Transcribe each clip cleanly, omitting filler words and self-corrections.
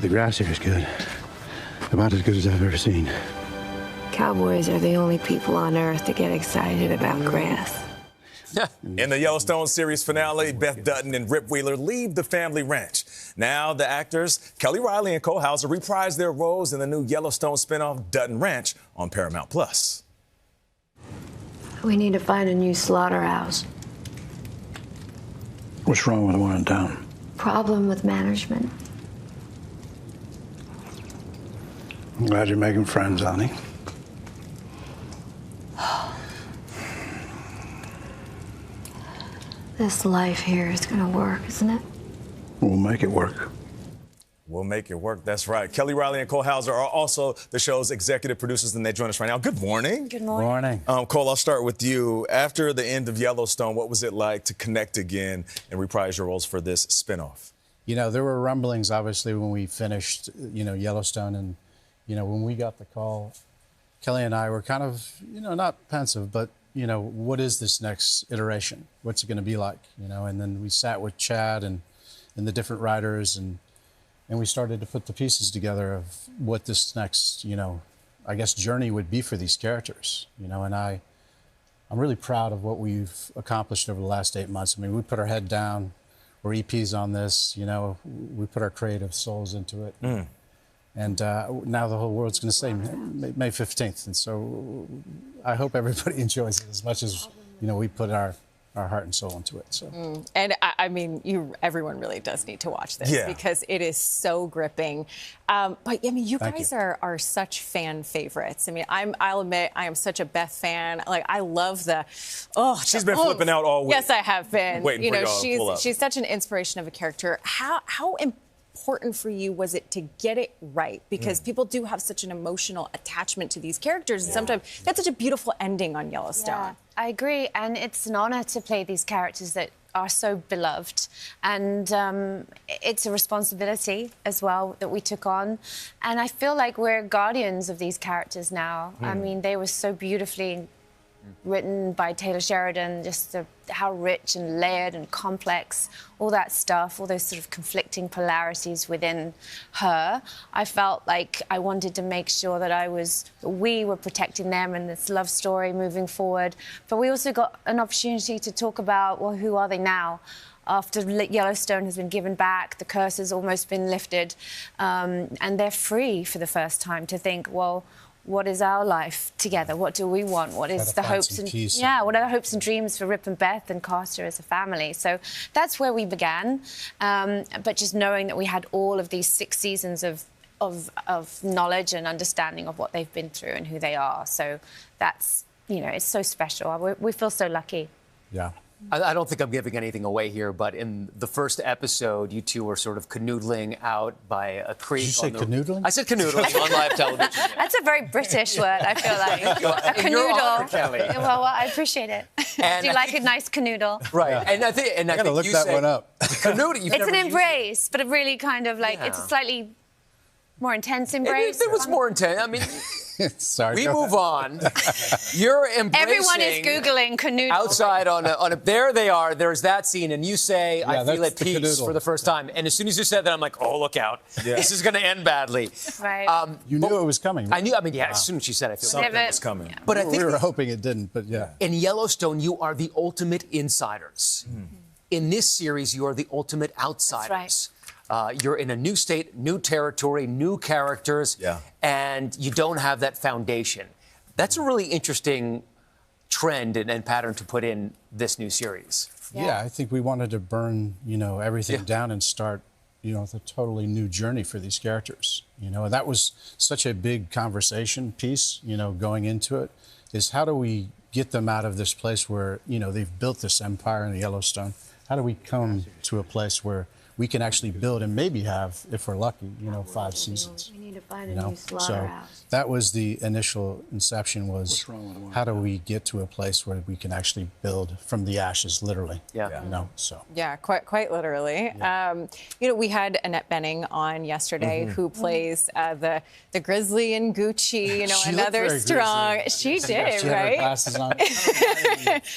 the grass here is good. About as good as I've ever seen. Cowboys are the only people on earth that get excited about grass. In the Yellowstone series finale, Beth Dutton and Rip Wheeler leave the family ranch. Now the actors Kelly Reilly and Cole Hauser reprise their roles in the new Yellowstone spinoff Dutton Ranch on Paramount+. We need to find a new slaughterhouse. What's wrong with the one in town? Problem with management. I'm glad you're making friends, honey. This life here is gonna work, isn't it? We'll make it work. We'll make it work. That's right. Kelly Reilly and Cole Hauser are also the show's executive producers, and they join us right now. Good morning. Good morning. Cole, I'll start with you. After the end of Yellowstone, what was it like to connect again and reprise your roles for this spinoff? You know, there were rumblings, obviously, when we finished, Yellowstone. And, when we got the call, Kelly and I were kind of, not pensive, but, what is this next iteration? What's it going to be like? And then we sat with Chad and the different writers, and we started to put the pieces together of what this next, I guess, journey would be for these characters. And I'm really proud of what we've accomplished over the last 8 months. I mean, we put our head down. We're EPs on this. We put our creative souls into it. And now the whole world's going to say May 15th. And so I hope everybody enjoys it as much as, we put our heart and soul into it. So. And I mean, everyone really does need to watch this because it is so gripping. But I mean, you guys are such fan favorites. I mean, I'll admit I am such a Beth fan. Like, I love she's been flipping out all week. Yes, I have been. Waiting for y'all to pull up. She's such an inspiration of a character. How important for you was it to get it right? Because people do have such an emotional attachment to these characters, and sometimes that's such a beautiful ending on Yellowstone. Yeah, I agree, and it's an honor to play these characters that are so beloved, and it's a responsibility as well that we took on, and I feel like we're guardians of these characters now. I mean, they were so beautifully written by Taylor Sheridan, just how rich and layered and complex, all that stuff, all those sort of conflicting polarities within her. I felt like I wanted to make sure that we were protecting them in this love story moving forward. But we also got an opportunity to talk about, well, who are they now? After Yellowstone has been given back, the curse has almost been lifted, and they're free for the first time to think, well, what is our life together? What do we want? What is the hopes and what are the hopes and dreams for Rip and Beth and Carter as a family? So that's where we began. But just knowing that we had all of these 6 seasons of knowledge and understanding of what they've been through and who they are. So that's, it's so special. We feel so lucky. Yeah. I don't think I'm giving anything away here, but in the first episode, you two were sort of canoodling out by a creek. Did you say canoodling? I said canoodling on live television. That's a very British word, I feel like. A canoodle. Kelly. Well, I appreciate it. Do you like a nice canoodle? Right. Yeah. And I think I gotta look that one up. Canoodle. It's an embrace, but a really kind of like, it's a slightly more intense embrace. It was more intense. I mean... Sorry. We move on. You're embracing. Everyone is Googling canoodle. Outside on a. There they are. There's that scene, and you say, "I feel at peace" for the first time. And as soon as you said that, I'm like, "Oh, look out! This is going to end badly." Right. You knew it was coming. Right? I knew. I mean, as soon as she said, I feel something was coming. Yeah. But I think we were hoping it didn't. But yeah. In Yellowstone, you are the ultimate insiders. In this series, you are the ultimate outsiders. That's right. You're in a new state, new territory, new characters, and you don't have that foundation. That's a really interesting trend and pattern to put in this new series. Yeah, I think we wanted to burn, everything down and start, the totally new journey for these characters. And that was such a big conversation piece, going into it, is how do we get them out of this place where, they've built this empire in Yellowstone? How do we come to a place where we can actually build and maybe have, if we're lucky, 5 seasons. We need to find a new slaughterhouse. So that was the initial inception, was how do we get to a place where we can actually build from the ashes, literally. Yeah, quite literally. Yeah. We had Annette Bening on yesterday, who plays the grizzly in Gucci, another strong. Grizzly. She did, she right? Had her glasses on.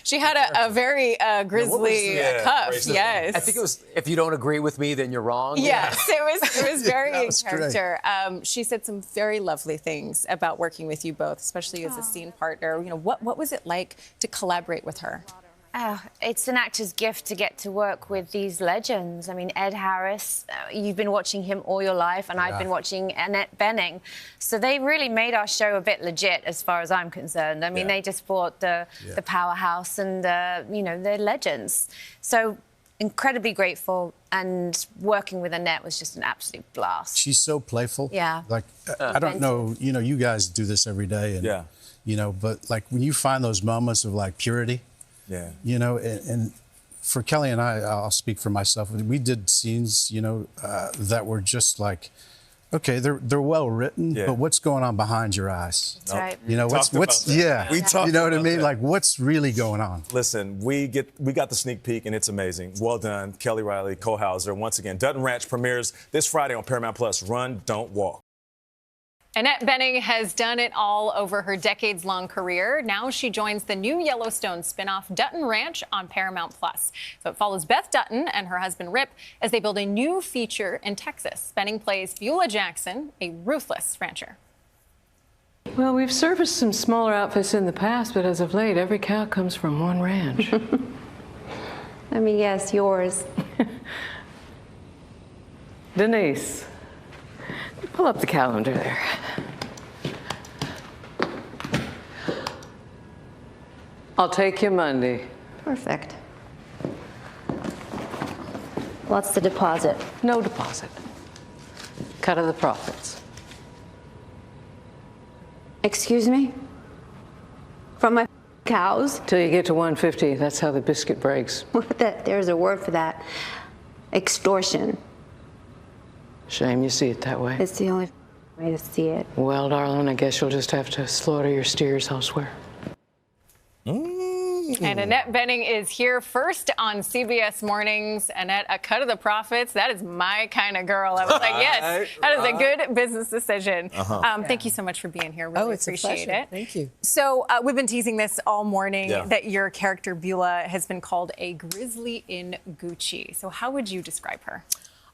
She had a very grizzly cuff, yes. I think it was, if you don't agree agree with me, then you're wrong. Yes, it was very in was character. She said some very lovely things about working with you both, especially as a scene partner. You know, what was it like to collaborate with her? It's an actor's gift to get to work with these legends. I mean, Ed Harris, you've been watching him all your life, and I've been watching Annette Bening. So they really made our show a bit legit as far as I'm concerned. I mean, they just brought the powerhouse and, you know, they're legends. So incredibly grateful, and working with Annette was just an absolute blast. She's so playful. Yeah. Like, I don't know, you know, you guys do this every day. And, you know, but like when you find those moments of like purity, you know, and for Kelly and I'll speak for myself. We did scenes, you know, that were just like, okay, they're well written, but what's going on behind your eyes? That's right. You know, we talked you know what I mean? Like, what's really going on? Listen, we got the sneak peek, and it's amazing. Well done, Kelly Reilly, Cole Hauser. Once again, Dutton Ranch premieres this Friday on Paramount Plus. Run, don't walk. Annette Bening has done it all over her decades-long career. Now she joins the new Yellowstone spinoff, Dutton Ranch, on Paramount Plus. So it follows Beth Dutton and her husband Rip as they build a new feature in Texas. Bening plays Beulah Jackson, a ruthless rancher. Well, we've serviced some smaller outfits in the past, but as of late, every cow comes from one ranch. Let me guess, yours. Denise, pull up the calendar there. I'll take you Monday. Perfect. What's the deposit? No deposit. Cut of the profits. Excuse me? From my cows? Till you get to 150, that's how the biscuit breaks. There's a word for that. Extortion. Shame you see it that way. It's the only way to see it. Well, darling, I guess you'll just have to slaughter your steers elsewhere. And Annette Bening is here first on CBS Mornings. Annette, a cut of the profits. That is my kind of girl. I was like, yes, that is a good business decision. Thank you so much for being here. Really appreciate it. Thank you. So we've been teasing this all morning that your character Beulah has been called a grizzly in Gucci. So how would you describe her?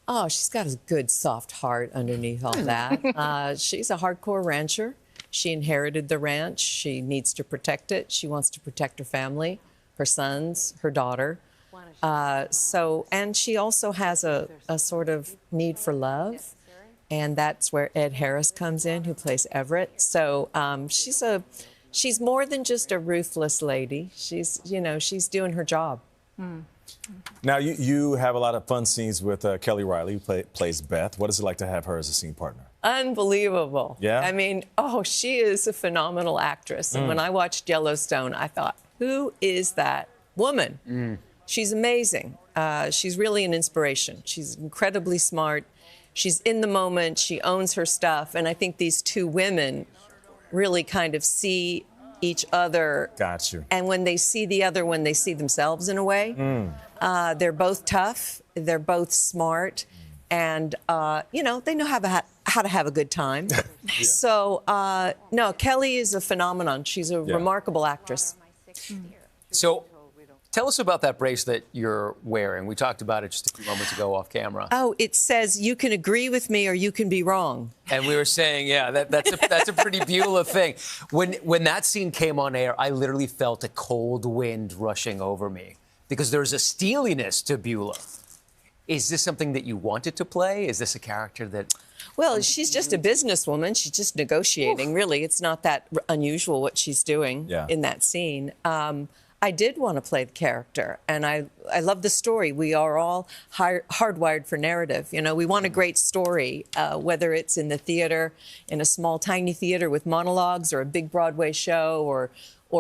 Oh, she's got a good, soft heart underneath all that. She's a hardcore rancher. She inherited the ranch. She needs to protect it. She wants to protect her family, her sons, her daughter. And she also has a sort of need for love. And that's where Ed Harris comes in, who plays Everett. So she's more than just a ruthless lady. She's doing her job. Now, you have a lot of fun scenes with Kelly Reilly, who plays Beth. What is it like to have her as a scene partner? Unbelievable. Yeah? I mean, she is a phenomenal actress. And when I watched Yellowstone, I thought, who is that woman? She's amazing. She's really an inspiration. She's incredibly smart. She's in the moment. She owns her stuff. And I think these two women really kind of see each other. Got you. And when they see the other one, they see themselves in a way. They're both tough. They're both smart. And, they know how to have a good time. So, no, Kelly is a phenomenon. She's a remarkable actress. So tell us about that bracelet you're wearing. We talked about it just a few moments ago off camera. Oh, it says you can agree with me or you can be wrong. And we were saying, that's a pretty Beulah thing. When that scene came on air, I literally felt a cold wind rushing over me because there's a steeliness to Beulah. Is this something that you wanted to play? Is this a character that... Well, she's just a businesswoman. She's just negotiating, really. It's not that unusual what she's doing in that scene. I did want to play the character, and I love the story. We are all hardwired for narrative. You know, we want a great story, whether it's in the theater, in a small, tiny theater with monologues, or a big Broadway show, or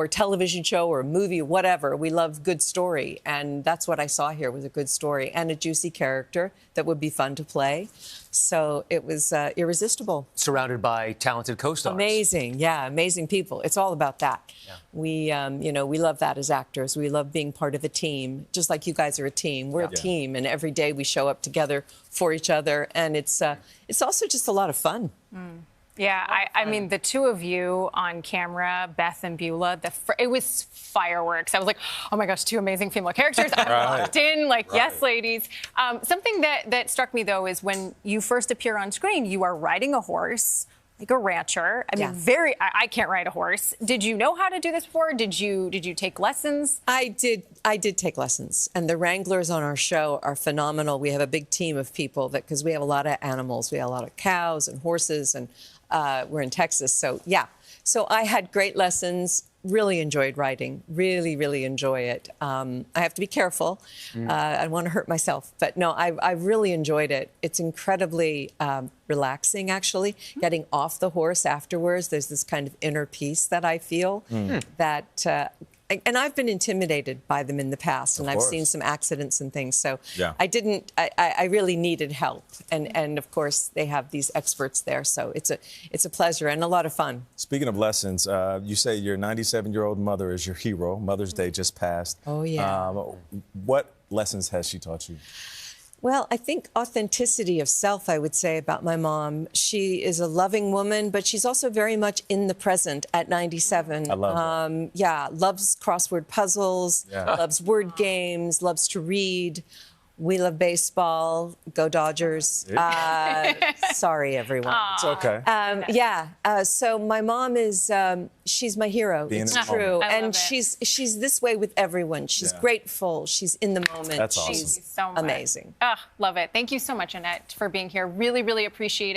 television show, or a movie, whatever. We love good story, and that's what I saw here, was a good story and a juicy character that would be fun to play. So it was irresistible. Surrounded by talented co-stars. Amazing, amazing people. It's all about that. We love that as actors. We love being part of a team, just like you guys are a team. We're a team, and every day we show up together for each other, and it's also just a lot of fun. Yeah, I mean, the two of you on camera, Beth and Beulah, it was fireworks. I was like, oh my gosh, two amazing female characters. I'm locked in, like, yes, ladies. Something that struck me, though, is when you first appear on screen, you are riding a horse, like a rancher. I mean, I can't ride a horse. Did you know how to do this before? Did you take lessons? I did take lessons, and the wranglers on our show are phenomenal. We have a big team of people because we have a lot of animals. We have a lot of cows and horses, and we're in Texas, so yeah. So I had great lessons. Really enjoyed riding. Really enjoy it. I have to be careful. I don't want to hurt myself. But no, I really enjoyed it. It's incredibly relaxing, actually. Getting off the horse afterwards, there's this kind of inner peace that I feel that... and I've been intimidated by them in the past, and I've seen some accidents and things. So I really needed help. And of course, they have these experts there. So it's a pleasure and a lot of fun. Speaking of lessons, you say your 97-year-old mother is your hero. Mother's Day just passed. Oh, yeah. What lessons has she taught you? Well, I think authenticity of self, I would say, about my mom. She is a loving woman, but she's also very much in the present at 97. I love that. Yeah, loves crossword puzzles, loves word games, loves to read. We love baseball. Go Dodgers. Sorry, everyone. It's okay. So my mom is, she's my hero. Being it's in the true. moment. And she's this way with everyone. She's grateful. She's in the moment. That's awesome. She's so much. amazing. Love it. Thank you so much, Annette, for being here. Really appreciate it.